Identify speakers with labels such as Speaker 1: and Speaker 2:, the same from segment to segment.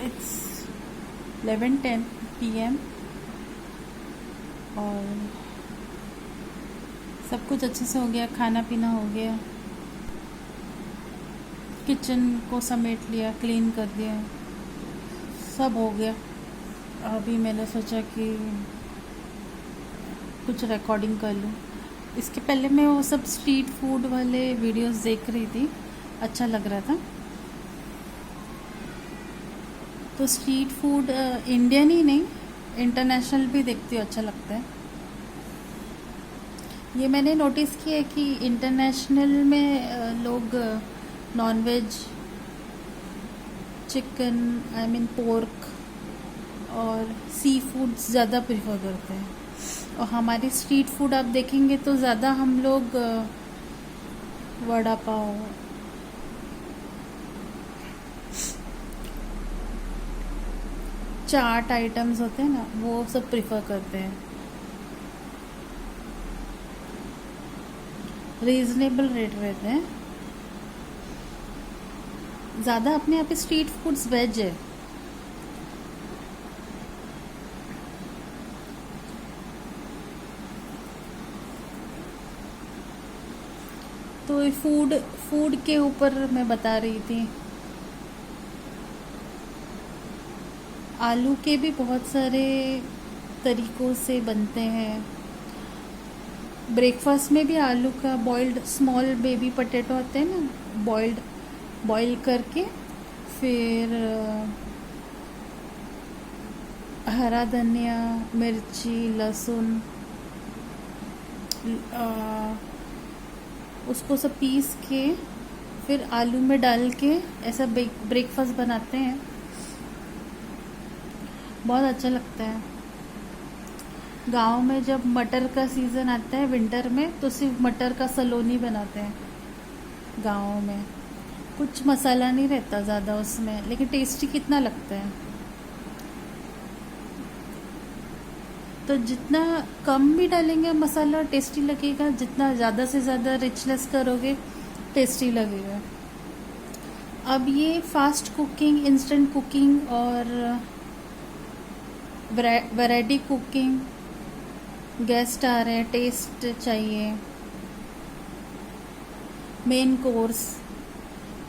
Speaker 1: It's 11:10 PM और सब कुछ अच्छे से हो गया, खाना पीना हो गया, किचन को समेट लिया, क्लीन कर दिया, सब हो गया। अभी मैंने सोचा कि कुछ रिकॉर्डिंग कर लूँ। इसके पहले मैं वो सब स्ट्रीट फूड वाले वीडियोस देख रही थी, अच्छा लग रहा था। तो स्ट्रीट फूड इंडियन ही नहीं, इंटरनेशनल भी देखती हूँ, अच्छा लगता है। ये मैंने नोटिस किया है कि इंटरनेशनल में लोग non-veg, chicken, I mean pork और सी फूड्स ज़्यादा प्रेफर करते हैं। और हमारी स्ट्रीट फूड आप देखेंगे तो ज़्यादा हम लोग वड़ा पाव, चाट आइटम्स होते हैं ना, वो सब प्रेफर करते हैं। रीजनेबल रेट रहते हैं ज़्यादा। अपने यहाँ पे स्ट्रीट फूड्स वेज है, तो फूड के ऊपर मैं बता रही थी। आलू के भी बहुत सारे तरीक़ों से बनते हैं। ब्रेकफास्ट में भी आलू का बॉइल्ड स्मॉल बेबी पोटैटो होते हैं ना, बॉइल करके फिर हरा धनिया, मिर्ची, लहसुन, उसको सब पीस के फिर आलू में डाल के ऐसा ब्रेकफास्ट बनाते हैं, बहुत अच्छा लगता है। गांव में जब मटर का सीज़न आता है विंटर में, तो सिर्फ मटर का सलोनी बनाते हैं गाँव में। कुछ मसाला नहीं रहता ज़्यादा उसमें, लेकिन टेस्टी कितना लगता है। तो जितना कम भी डालेंगे मसाला टेस्टी लगेगा, जितना ज़्यादा से ज़्यादा रिचनेस करोगे टेस्टी लगेगा। अब ये फास्ट कुकिंग, इंस्टेंट कुकिंग और वैरायटी कुकिंग, गेस्ट आ रहे हैं, टेस्ट चाहिए, मेन कोर्स,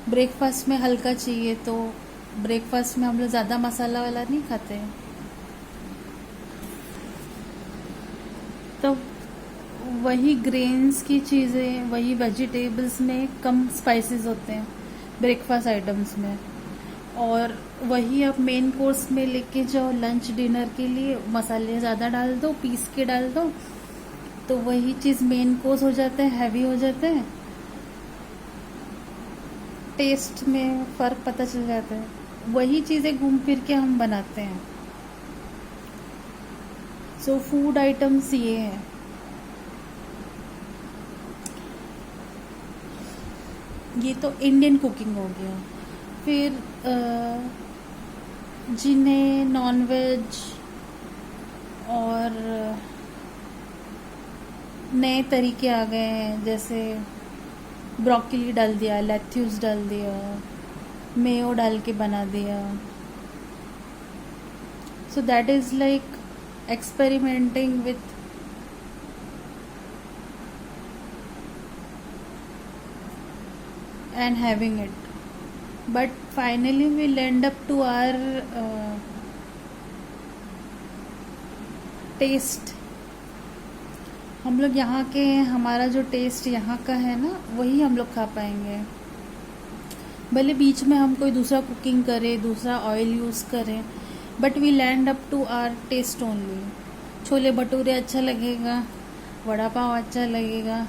Speaker 1: ब्रेकफास्ट में हल्का चाहिए, तो ब्रेकफास्ट में हम लोग ज़्यादा मसाला वाला नहीं खाते हैं। तो वही ग्रेन्स की चीज़ें, वही वेजिटेबल्स में कम स्पाइसेस होते हैं ब्रेकफास्ट आइटम्स में, और वही अब मेन कोर्स में लेके जाओ लंच डिनर के लिए, मसाले ज़्यादा डाल दो, पीस के डाल दो, तो वही चीज़ मेन कोर्स हो जाता है, हैवी हो जाता है, टेस्ट में फ़र्क पता चल जाता है। वही चीज़ें घूम फिर के हम बनाते हैं। सो फूड आइटम्स ये हैं। ये तो इंडियन कुकिंग हो गया। फिर जिन्हें नॉनवेज और नए तरीके आ गए हैं, जैसे ब्रोकली डाल दिया, लेट्यूस डाल दिया, मेयो डाल के बना दिया, so that is like experimenting with and having it, but finally we'll end up to our taste। हम लोग यहाँ के हैं, हमारा जो टेस्ट यहाँ का है ना, वही हम लोग खा पाएंगे। भले बीच में हम कोई दूसरा कुकिंग करें, दूसरा ऑयल यूज़ करें, but we land up to our taste only. Chole bhature अच्छा लगेगा, वड़ा पाव अच्छा लगेगा,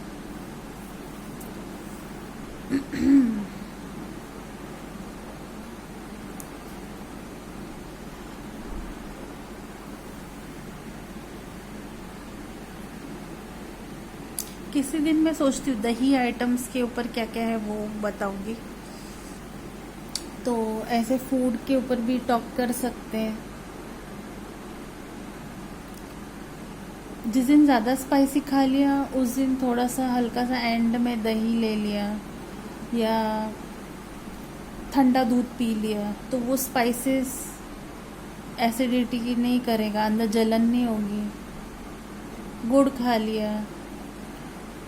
Speaker 1: किसी दिन मैं सोचती हूँ दही आइटम्स के ऊपर क्या क्या है वो बताऊंगी, तो ऐसे फूड के ऊपर भी टॉक कर सकते हैं। जिस दिन ज़्यादा स्पाइसी खा लिया, उस दिन थोड़ा सा हल्का सा एंड में दही ले लिया या ठंडा दूध पी लिया, तो वो स्पाइसेस एसिडिटी की नहीं करेगा, अंदर जलन नहीं होगी। गुड़ खा लिया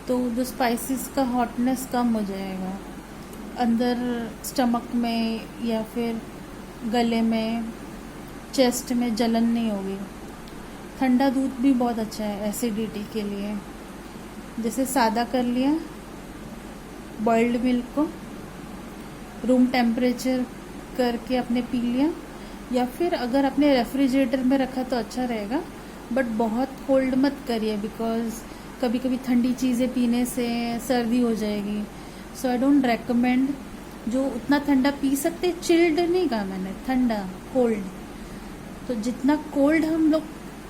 Speaker 1: तो जो स्पाइसेस का हॉटनेस कम हो जाएगा, अंदर स्टमक में या फिर गले में, चेस्ट में जलन नहीं होगी। ठंडा दूध भी बहुत अच्छा है एसिडिटी के लिए। जैसे सादा कर लिया, बॉइल्ड मिल्क को रूम टेम्परेचर करके अपने पी लिया, या फिर अगर अपने रेफ्रिजरेटर में रखा तो अच्छा रहेगा, बट बहुत कोल्ड मत करिए, बिकॉज कभी कभी ठंडी चीज़ें पीने से सर्दी हो जाएगी। सो आई डोंट रेकमेंड। जो उतना ठंडा पी सकते, चिल्ड नहीं कहा मैंने, ठंडा, कोल्ड। तो जितना कोल्ड हम लोग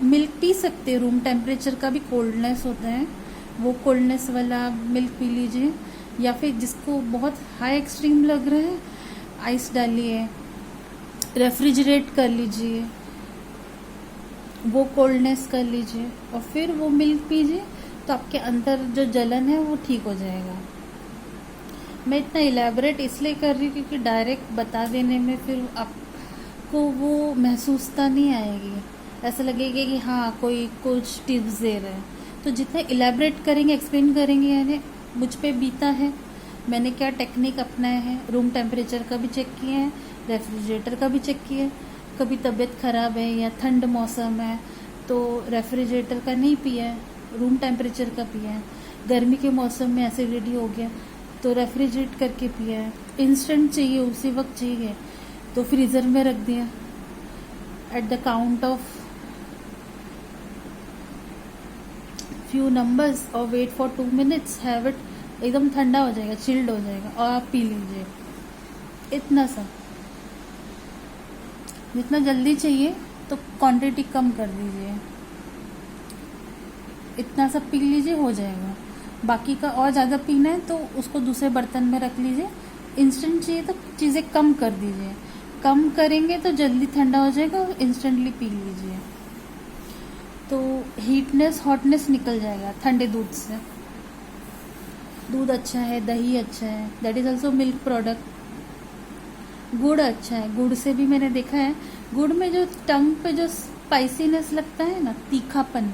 Speaker 1: मिल्क पी सकते, रूम टेम्परेचर का भी कोल्डनेस होता है, वो कोल्डनेस वाला मिल्क पी लीजिए। या फिर जिसको बहुत हाई एक्सट्रीम लग रहा है, आइस डालिए, रेफ्रिजरेट कर लीजिए, वो कोल्डनेस कर लीजिए और फिर वो मिल्क पीजिए, तो आपके अंदर जो जलन है वो ठीक हो जाएगा। मैं इतना इलेबोरेट इसलिए कर रही हूँ क्योंकि डायरेक्ट बता देने में फिर आपको वो महसूसता नहीं आएगी, ऐसा लगेगा कि हाँ कोई कुछ टिप्स दे रहा है। तो जितना इलेबोरेट करेंगे, एक्सप्लेन करेंगे, यानी मुझ पे बीता है, मैंने क्या टेक्निक अपनाया है, रूम टेम्परेचर का भी चेक किया है, रेफ्रिजरेटर का भी चेक किया है। कभी तबीयत ख़राब है या ठंड मौसम है तो रेफ्रिजरेटर का नहीं पिया है, रूम टेम्परेचर का पिया है। गर्मी के मौसम में एसिडिटी हो गया तो रेफ्रिजरेट करके पिया है। इंस्टेंट चाहिए, उसी वक्त चाहिए तो फ्रीज़र में रख दिया। At the count of few numbers और wait for 2 minutes, have it, एकदम ठंडा हो जाएगा, चिल्ड हो जाएगा और आप पी लीजिए। इतना सा, जितना जल्दी चाहिए तो क्वांटिटी कम कर दीजिए, इतना सा पी लीजिए, हो जाएगा। बाकी का और ज़्यादा पीना है तो उसको दूसरे बर्तन में रख लीजिए। इंस्टेंट चाहिए तो चीज़ें कम कर दीजिए, कम करेंगे तो जल्दी ठंडा हो जाएगा और इंस्टेंटली पी लीजिए, तो हीटनेस, हॉटनेस निकल जाएगा ठंडे दूध से। दूध अच्छा है, दही अच्छा है, that is also milk product. गुड़ अच्छा है, गुड़ से भी मैंने देखा है, गुड़ में जो टंग पे जो स्पाइसीनेस लगता है ना, तीखापन,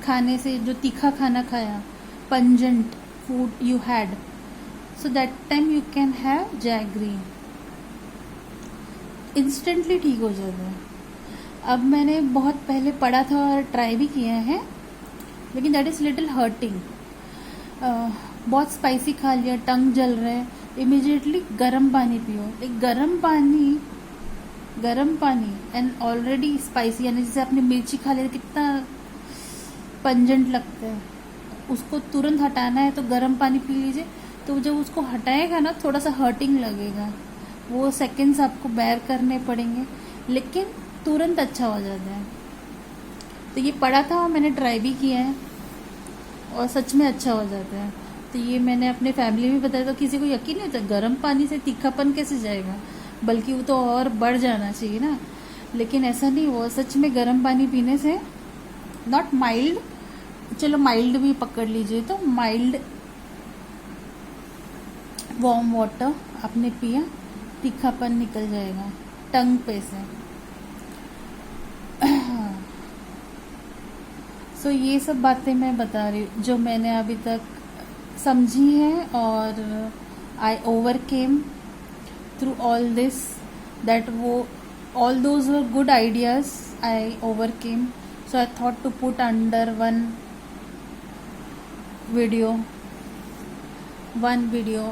Speaker 1: खाने से जो तीखा खाना खाया, pungent food you had, so that time you can have jaggery, instantly ठीक हो जाता है। अब मैंने बहुत पहले पढ़ा था और ट्राई भी किया है, लेकिन दैट इज़ लिटिल हर्टिंग। बहुत स्पाइसी खा लिया, टंग जल रहा है, इमिजिएटली गर्म पानी पियो। एक गर्म पानी एंड ऑलरेडी स्पाइसी, यानी जैसे आपने मिर्ची खा लिया कितना पंजेंट लगता है, उसको तुरंत हटाना है तो गर्म पानी पी लीजिए। तो जब उसको हटाएगा ना, थोड़ा सा हर्टिंग लगेगा, वो सेकंड्स आपको बेयर करने पड़ेंगे, लेकिन तुरंत अच्छा हो जाता है। तो ये पढ़ा था और मैंने ट्राई भी किया है और सच में अच्छा हो जाता है। तो ये मैंने अपने फैमिली में बताया तो किसी को यकीन नहीं होता, गर्म पानी से तीखापन कैसे जाएगा, बल्कि वो तो और बढ़ जाना चाहिए ना। लेकिन ऐसा नहीं, वो सच में गर्म पानी पीने से, नॉट माइल्ड, चलो माइल्ड भी पकड़ लीजिए, तो माइल्ड वार्म वाटर आपने पिया, तीखापन निकल जाएगा टंग पे से। सो ये सब बातें मैं बता रही हूँ जो मैंने अभी तक समझी हैं, और I overcame through all this, that वो all those were good ideas I overcame. So I thought to put under one video,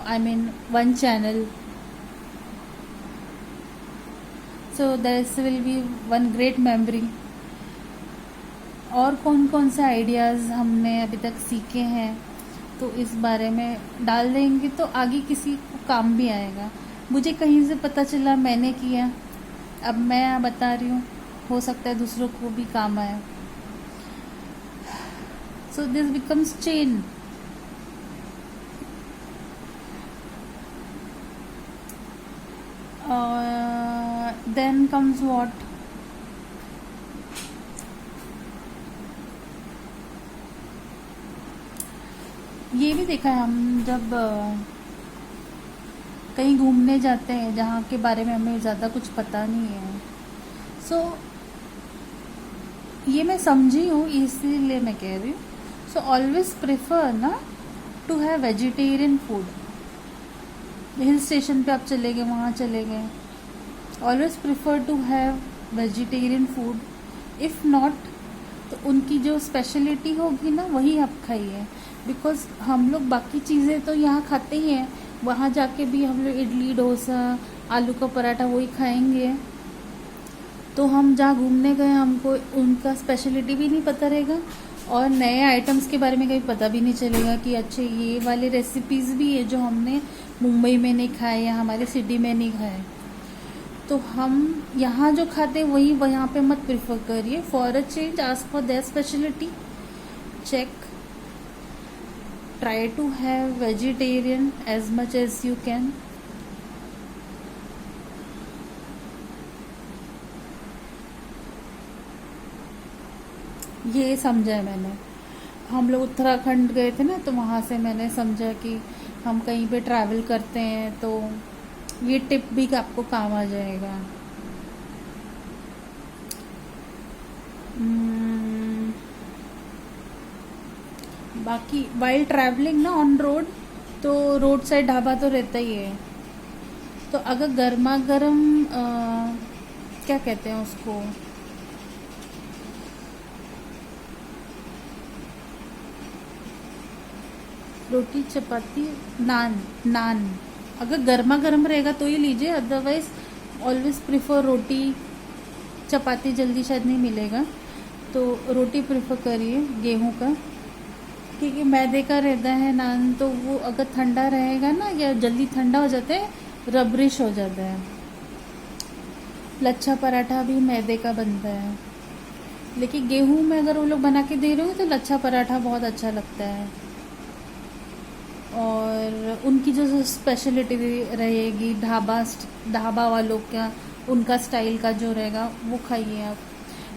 Speaker 1: I mean one channel, so this will be one great memory। और कौन कौन से ideas हमने अभी तक सीखे हैं तो इस बारे में डाल देंगे, तो आगे किसी को काम भी आएगा। मुझे कहीं से पता चला, मैंने किया, अब मैं बता रही हूँ, हो सकता है दूसरों को भी काम आए। So this becomes chain। Then comes what? ये भी देखा है हम जब कहीं घूमने जाते हैं जहाँ के बारे में हमें ज़्यादा कुछ पता नहीं है, सो ये मैं समझी हूँ, इसीलिए मैं कह रही हूँ. सो ऑलवेज प्रेफर ना to have vegetarian food. Hill station पे आप चले गए, वहाँ चले गए, always prefer to have vegetarian food. If not तो उनकी जो स्पेशलिटी होगी ना वही आप खाइए. बिकॉज हम लोग बाकी चीज़ें तो यहाँ खाते ही हैं, वहाँ जाके भी हम लोग इडली डोसा आलू का पराठा वही खाएंगे. तो हम जहाँ घूमने गए हमको उनका स्पेशलिटी भी नहीं पता रहेगा और नए आइटम्स के बारे में कभी पता भी नहीं चलेगा कि अच्छे ये वाले रेसिपीज़ भी है जो हमने मुंबई में नहीं खाए या हमारे सिटी में नहीं खाए. तो हम यहाँ जो खाते हैं वही वहाँ पे मत प्रेफर करिए. For a change ask for their speciality. Check, try to have vegetarian as much as you can. ये समझा है मैंने. हम लोग उत्तराखंड गए थे ना, तो वहाँ से मैंने समझा कि हम कहीं पे ट्रैवल करते हैं तो ये टिप भी आपको काम आ जाएगा. बाकी वाइल ट्रैवलिंग ना ऑन रोड, तो रोड साइड ढाबा तो रहता ही है. तो अगर गर्मा गर्म क्या कहते हैं उसको, रोटी चपाती नान नान, अगर गर्मा गर्म रहेगा तो ही लीजिए. अदरवाइज ऑलवेज प्रिफर रोटी. चपाती जल्दी शायद नहीं मिलेगा, तो रोटी प्रिफर करिए गेहूं का, क्योंकि मैदे का रहता है नान. तो वो अगर ठंडा रहेगा ना या जल्दी ठंडा हो जाता है, रबरिश हो जाता है. लच्छा पराठा भी मैदे का बनता है, लेकिन गेहूं में अगर वो लोग बना के दे रहे हो तो लच्छा पराठा बहुत अच्छा लगता है. और उनकी जो स्पेशलिटी रहेगी ढाबा वालों का, उनका स्टाइल का जो रहेगा वो खाइए आप.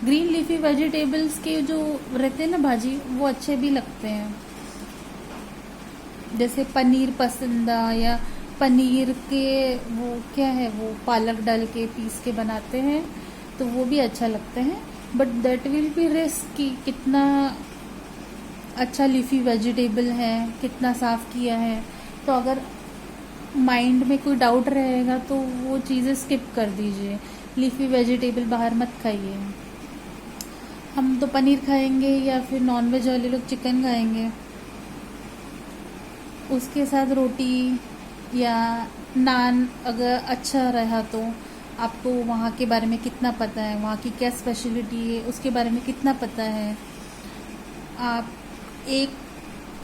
Speaker 1: ग्रीन लीफी वेजिटेबल्स के जो रहते हैं ना भाजी, वो अच्छे भी लगते हैं. जैसे पनीर पसंदा या पनीर के वो क्या है, वो पालक डाल के पीस के बनाते हैं, तो वो भी अच्छा लगते हैं. But that will be risk कि कितना अच्छा लीफी वेजिटेबल है, कितना साफ़ किया है. तो अगर माइंड में कोई डाउट रहेगा तो वो चीज़ें स्किप कर दीजिए. लीफी वेजिटेबल बाहर मत खाइए. हम तो पनीर खाएंगे या फिर नॉनवेज वाले लोग चिकन खाएंगे, उसके साथ रोटी या नान अगर अच्छा रहा तो आपको वहाँ के बारे में कितना पता है, वहाँ की क्या स्पेशलिटी है उसके बारे में कितना पता है.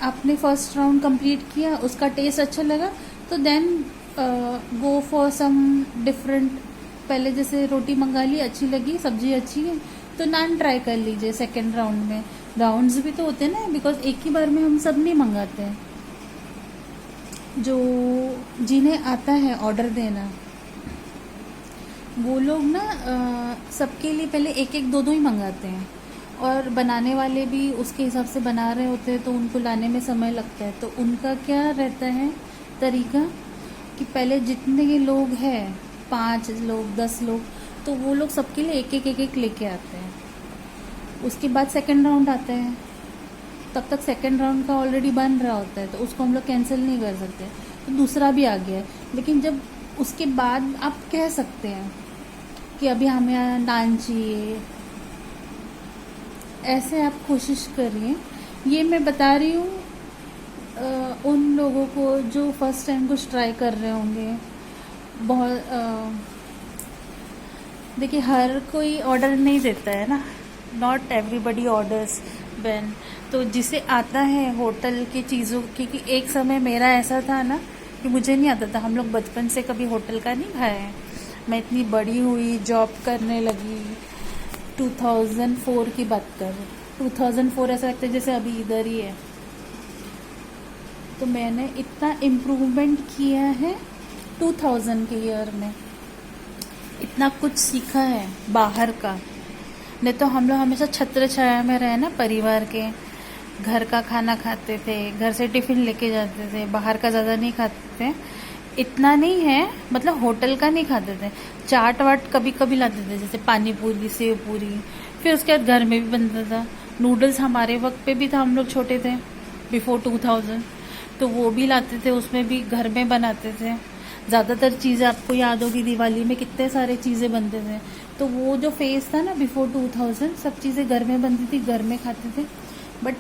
Speaker 1: आपने फर्स्ट राउंड कंप्लीट किया, उसका टेस्ट अच्छा लगा, तो then go for some different. पहले जैसे रोटी मंगा ली, अच्छी लगी, सब्जी अच्छी है, तो नान ट्राई कर लीजिए सेकेंड राउंड में. राउंड्स भी तो होते हैं ना, बिकॉज एक ही बार में हम सब नहीं मंगाते हैं. जो जिन्हें आता है ऑर्डर देना, वो लोग ना सबके लिए पहले एक एक दो दो ही मंगाते हैं. और बनाने वाले भी उसके हिसाब से बना रहे होते हैं, तो उनको लाने में समय लगता है. तो उनका क्या रहता है तरीका कि पहले जितने लोग हैं, 5 लोग 10 लोग, तो वो लोग सबके लिए एक एक लेके आते हैं. उसके बाद सेकंड राउंड आता है, तब तक सेकंड राउंड का ऑलरेडी बन रहा होता है, तो उसको हम लोग कैंसिल नहीं कर सकते. तो दूसरा भी आ गया है. लेकिन जब उसके बाद आप कह सकते हैं कि अभी हमें नान चाहिए, ऐसे आप कोशिश करिए. ये मैं बता रही हूँ उन लोगों को जो फर्स्ट टाइम कुछ ट्राई कर रहे होंगे. बहुत देखिए, हर कोई ऑर्डर नहीं देता है ना, नॉट एवरीबडी ऑर्डर्स व्हेन. तो जिसे आता है होटल की चीज़ों, क्योंकि एक समय मेरा ऐसा था ना कि मुझे नहीं आता था. हम लोग बचपन से कभी होटल का नहीं खाया है. मैं इतनी बड़ी हुई, जॉब करने लगी, 2004 की बात कर रही. 2004 ऐसा लगता है जैसे अभी इधर ही है. तो मैंने इतना इम्प्रूवमेंट किया है 2000 के ईयर में, इतना कुछ सीखा है बाहर का. नहीं तो हम लोग हमेशा छत्र छाया में रहे ना, परिवार के, घर का खाना खाते थे, घर से टिफ़िन लेके जाते थे, बाहर का ज़्यादा नहीं खाते थे. इतना नहीं है, मतलब होटल का नहीं खाते थे. चाट वाट कभी कभी लाते थे, जैसे पानी पूरी, सेव पूरी. फिर उसके बाद घर में भी बनता था। नूडल्स हमारे वक्त पे भी था, हम लोग छोटे थे बिफोर 2000, तो वो भी लाते थे, उसमें भी घर में बनाते थे। ज़्यादातर चीज़ें आपको याद होगी, दिवाली में कितने सारे चीज़ें बनते थे। तो वो जो फेज था ना बिफोर 2000, सब चीज़ें घर में बनती थी, घर में खाते थे। But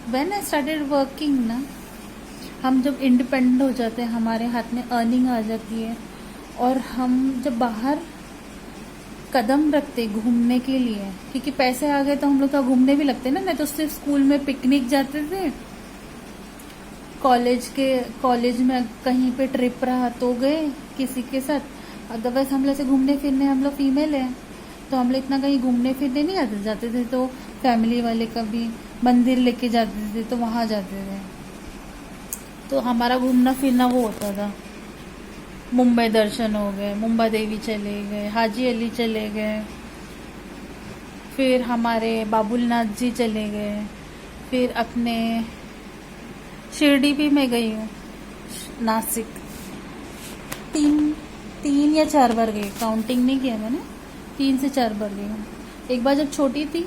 Speaker 1: when I started working ना, हम जब इंडिपेंडेंट हो जाते हैं, हमारे हाथ में अर्निंग आ जाती है, और हम जब बाहर कदम रखते घूमने के लिए, क्योंकि पैसे आ गए तो हम लोग तो घूमने भी लगते ना। नहीं तो सिर्फ स्कूल में पिकनिक जाते थे, कॉलेज में कहीं पे ट्रिप रहा तो गए किसी के साथ, अदरवाइज हम लोग से घूमने फिरने, हम लोग फीमेल हैं तो हम लोग इतना कहीं घूमने फिरने नहीं जाते थे। तो फैमिली वाले कभी मंदिर लेके जाते थे तो वहाँ जाते थे, तो हमारा घूमना फिरना वो होता था। मुंबई दर्शन हो गए, मुंबा देवी चले गए, हाजी अली चले गए, फिर हमारे बाबुलनाथ जी चले गए, फिर अपने शिरडी भी मैं गई हूँ, नासिक 3 या 4 बार गई, काउंटिंग नहीं किया मैंने, 3 से 4 बार गई हूँ। एक बार जब छोटी थी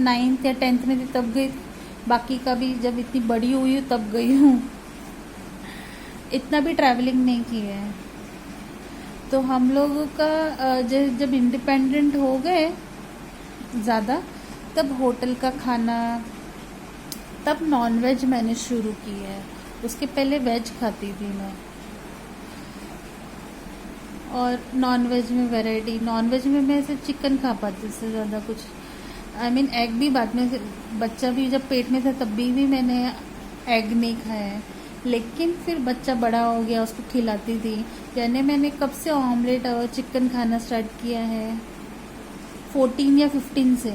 Speaker 1: 9th या 10th में थी तब गई, बाकी का भी जब इतनी बड़ी हुई हूँ तब गई हूँ। इतना भी ट्रैवलिंग नहीं की है। तो हम लोगों का जब इंडिपेंडेंट हो गए ज़्यादा, तब होटल का खाना, तब नॉनवेज मैंने शुरू की है। उसके पहले वेज खाती थी मैं, और नॉनवेज में वैरायटी, नॉनवेज में मैं सिर्फ चिकन खा पाती, इससे ज़्यादा कुछ, आई मीन एग भी बाद में, बच्चा भी जब पेट में था तब भी मैंने एग नहीं खाया है। लेकिन फिर बच्चा बड़ा हो गया, उसको खिलाती थी। यानी मैंने कब से ऑमलेट और चिकन खाना स्टार्ट किया है, 14 या 15 से,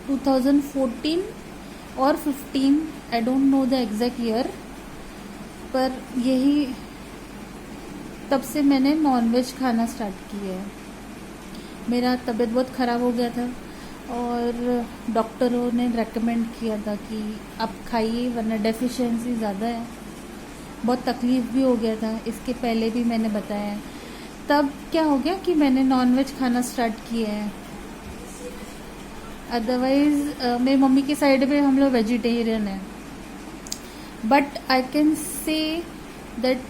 Speaker 1: 2014 और 15, I don't know the exact year, पर यही तब से मैंने नॉनवेज खाना स्टार्ट किया है। मेरा तबीयत बहुत ख़राब हो गया था और डॉक्टरों ने रेकमेंड किया था कि आप खाइए वरना डेफिशिएंसी ज़्यादा है। बहुत तकलीफ़ भी हो गया था, इसके पहले भी मैंने बताया है। तब क्या हो गया कि मैंने नॉनवेज खाना स्टार्ट किया है। अदरवाइज मेरी मम्मी की साइड पे हम लोग वेजिटेरियन हैं, but I can say that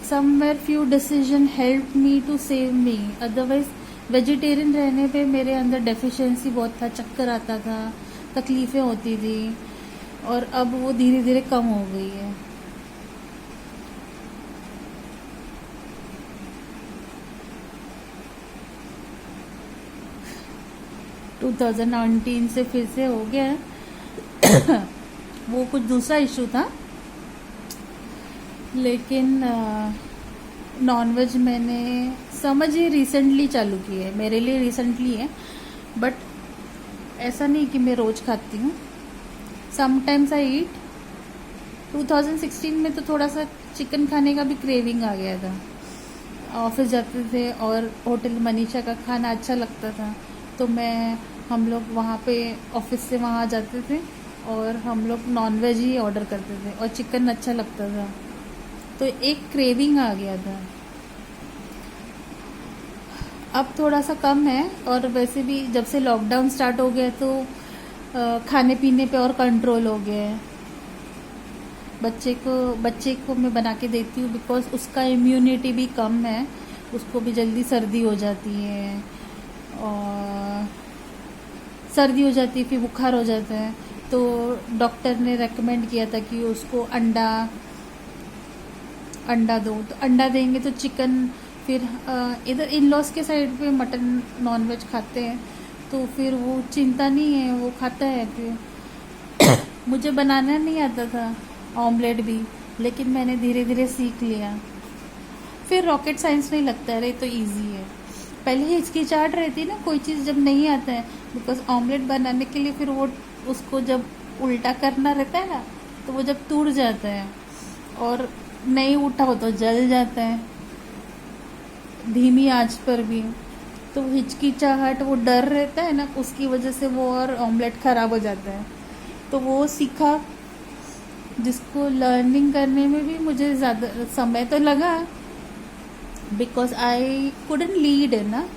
Speaker 1: somewhere few decision help me to save me. Otherwise vegetarian रहने पे मेरे अंदर डेफिशिएंसी बहुत था, चक्कर आता था, तकलीफ़ें होती थी, और अब वो धीरे धीरे कम हो गई है। टू 2019 से फिर से हो गया है। वो कुछ दूसरा इशू था, लेकिन नॉनवेज मैंने समझिए रिसेंटली चालू की है, मेरे लिए रिसेंटली है, बट ऐसा नहीं कि मैं रोज़ खाती हूँ। समटाइम्स आई ईट। 2016 में तो थोड़ा सा चिकन खाने का भी क्रेविंग आ गया था। ऑफिस जाते थे और होटल मनीषा का खाना अच्छा लगता था, तो हम लोग वहाँ पे ऑफिस से वहाँ जाते थे और हम लोग नॉनवेज ही ऑर्डर करते थे, और चिकन अच्छा लगता था, तो एक क्रेविंग आ गया था। अब थोड़ा सा कम है, और वैसे भी जब से लॉकडाउन स्टार्ट हो गया तो खाने पीने पे और कंट्रोल हो गया है। बच्चे को मैं बना के देती हूँ, बिकॉज उसका इम्यूनिटी भी कम है, उसको भी जल्दी सर्दी हो जाती है, और सर्दी हो जाती है फिर बुखार हो जाता है। तो डॉक्टर ने रेकमेंड किया था कि उसको अंडा दो, तो अंडा देंगे तो चिकन, फिर इधर इन लॉस के साइड पे मटन नॉनवेज खाते हैं, तो फिर वो चिंता नहीं है, वो खाता है। फिर मुझे बनाना नहीं आता था ऑमलेट भी, लेकिन मैंने धीरे धीरे सीख लिया। फिर रॉकेट साइंस नहीं लगता है, तो इजी है। पहले हिचकिचाहट रहती ना कोई चीज़ जब नहीं आता है, बिकॉज ऑमलेट बनाने के लिए फिर वो उसको जब उल्टा करना रहता है ना, तो वो जब टूट जाता है और नहीं उठा हो तो जल जाता है धीमी आंच पर भी, तो हिचकिचाहट, वो डर रहता है ना, उसकी वजह से वो और ऑमलेट ख़राब हो जाता है। तो वो सीखा, जिसको लर्निंग करने में भी मुझे ज़्यादा समय तो लगा, बिकॉज आई कुडंट लीड है ना,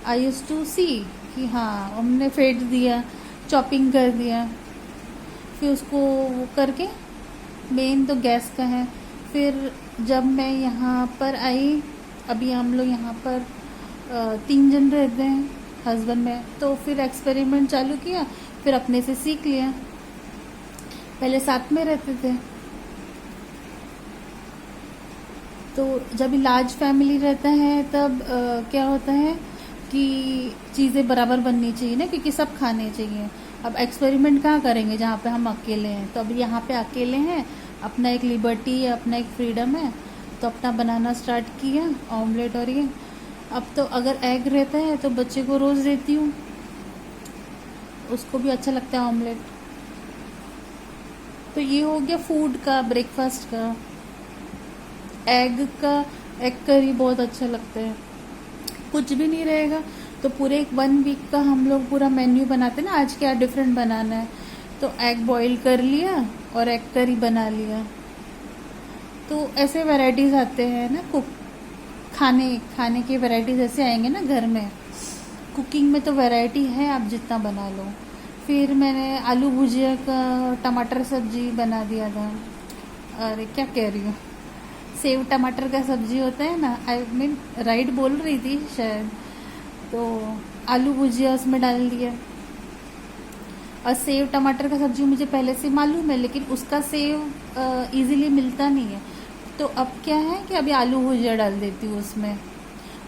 Speaker 1: आई यूज्ड टू सी कि हाँ हमने फेंट दिया, चॉपिंग कर दिया, फिर उसको वो करके, मेन तो गैस का है। फिर जब मैं यहाँ पर आई, अभी हम लोग यहाँ पर 3 जन रहते हैं हस्बैंड में, तो फिर एक्सपेरिमेंट चालू किया, फिर अपने से सीख लिया। पहले साथ में रहते थे, तो जब लार्ज फैमिली रहता है तब क्या होता है कि चीज़ें बराबर बननी चाहिए ना, क्योंकि सब खाने चाहिए। अब एक्सपेरिमेंट कहाँ करेंगे जहाँ पे हम अकेले हैं, तो अब यहाँ पे अकेले हैं, अपना एक लिबर्टी है, अपना एक फ्रीडम है, तो अपना बनाना स्टार्ट किया ऑमलेट। और ये अब तो अगर एग रहता है तो बच्चे को रोज़ देती हूँ, उसको भी अच्छा लगता है ऑमलेट। तो ये हो गया फूड का, ब्रेकफास्ट का। एग करी बहुत अच्छा लगता है। कुछ भी नहीं रहेगा तो पूरे 1 वीक का हम लोग पूरा मेन्यू बनाते हैं ना, आज क्या डिफरेंट बनाना है, तो एग बॉईल कर लिया और एग करी बना लिया। तो ऐसे वैरायटीज आते हैं ना, खाने के वैरायटीज ऐसे आएंगे ना घर में। कुकिंग में तो वैरायटी है, आप जितना बना लो। फिर मैंने आलू भुजिया का टमाटर सब्जी बना दिया था। अरे क्या कह रही हूँ, सेव टमाटर का सब्जी होता है ना, आई मीन राइट बोल रही थी शायद। तो आलू भुजिया उसमें डाल दिया। और सेव टमाटर का सब्जी मुझे पहले से मालूम है, लेकिन उसका सेव इजीली मिलता नहीं है, तो अब क्या है कि अभी आलू भुजिया डाल देती हूँ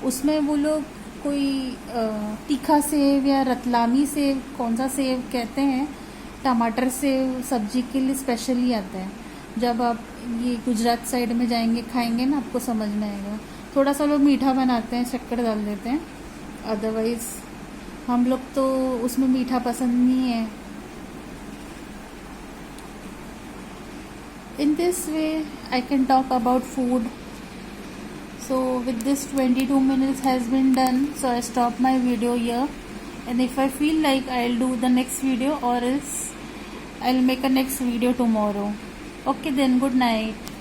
Speaker 1: उसमें वो लोग कोई तीखा सेव या रतलामी सेव, कौन सा सेव कहते हैं, टमाटर सेव सब्जी के लिए स्पेशली आता है। जब आप ये गुजरात साइड में जाएंगे खाएंगे ना, आपको समझ में आएगा। थोड़ा सा लोग मीठा बनाते हैं, शक्कर डाल देते हैं, अदरवाइज हम लोग तो उसमें मीठा पसंद नहीं है। In this way I can talk about food. So with this 22 minutes has been done, so I stop my video here, and if I feel like I'll do the next video, or else I'll make a next video tomorrow. Okay then, good night.